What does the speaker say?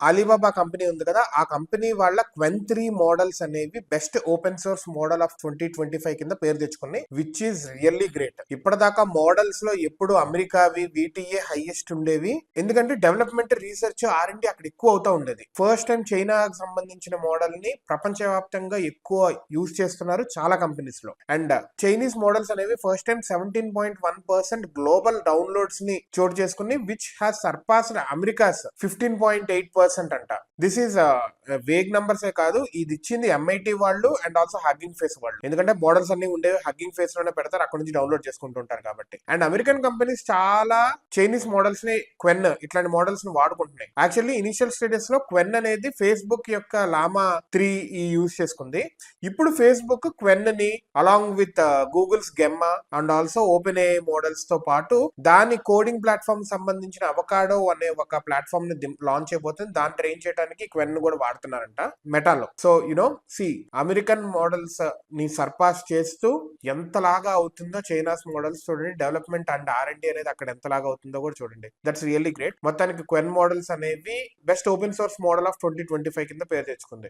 Alibaba company ఉంది కదా, ఆ కంపెనీ వాళ్ళ క్వెన్ 3 మోడల్స్ అనేవి best open source model of 2025 కింద పేరు తెచ్చుకున్నాయి, విచ్ ఈస్ రియల్లీ గ్రేట్. ఇప్పటిదాకా మోడల్స్ లో ఎప్పుడు అమెరికావి వీటియే హైయెస్ట్ ఉండేవి, ఎందుకంటే డెవలప్మెంట్, రీసెర్చ్, R&D అక్కడ ఎక్కువ అవుతా ఉండేది. ఫస్ట్ టైం చైనాకు సంబంధించిన మోడల్ ని ప్రపంచవ్యాప్తంగా ఎక్కువ యూజ్ చేస్తున్నారు చాలా కంపెనీస్ లో. అండ్ చైనీస్ మోడల్స్ అనేవి ఫస్ట్ టైం 17.1% గ్లోబల్ డౌన్లోడ్స్ ని చోటు చేసుకుని, విచ్ హ్యాస్ సర్పాస్డ్ అమెరికాస్ 15.8% అంట. దిస్ ఈస్ వేగ్ నంబర్స్ ఏ కాదు, ఇది ఇచ్చింది MIT వాళ్ళు అండ్ ఆల్సో హగ్గింగ్ ఫేస్ వాళ్ళు, ఎందుకంటే మోడల్స్ అన్ని ఉండేవి హగ్గింగ్ ఫేస్ లోనే పెడతారు, అక్కడ నుంచి డౌన్లోడ్ చేసుకుంటుంటారు కాబట్టి. అండ్ అమెరికన్ కంపెనీస్ చాలా చైనీస్ మోడల్స్ ని, క్వెన్ ఇట్లాంటి మోడల్స్ ని వాడుకుంటున్నాయి. యాక్చువల్లీ ఇనిషియల్ స్టేజెస్ లో క్వెన్ అనేది ఫేస్బుక్ యొక్క లామా 3 యూజ్ చేసుకుంది. ఇప్పుడు ఫేస్బుక్ క్వెన్ ని along with Google's Gemma and also open AI models తో పాటు దాని కోడింగ్ ప్లాట్ఫామ్ సంబంధించిన అవకాడో అనే ఒక ప్లాట్ఫామ్ ని లాంచ్ అయిపోతుంది, దాన్ని ట్రైన్ చేయడానికి క్వెన్ కూడా వాడుతున్నారంట మెటాలో. So you know see, American models ని సర్పాస్ చేస్తూ ఎంతలాగా అవుతుందో చైనాస్ మోడల్స్ చూడండి, డెవలప్మెంట్ అండ్ R&D అనేది అక్కడ ఎంతలాగా అవుతుందో కూడా చూడండి. That's really great. మొత్తానికి క్వెన్ మోడల్స్ అనేవి best open source model of 2025 కింద పేరు తెచ్చుకుంది.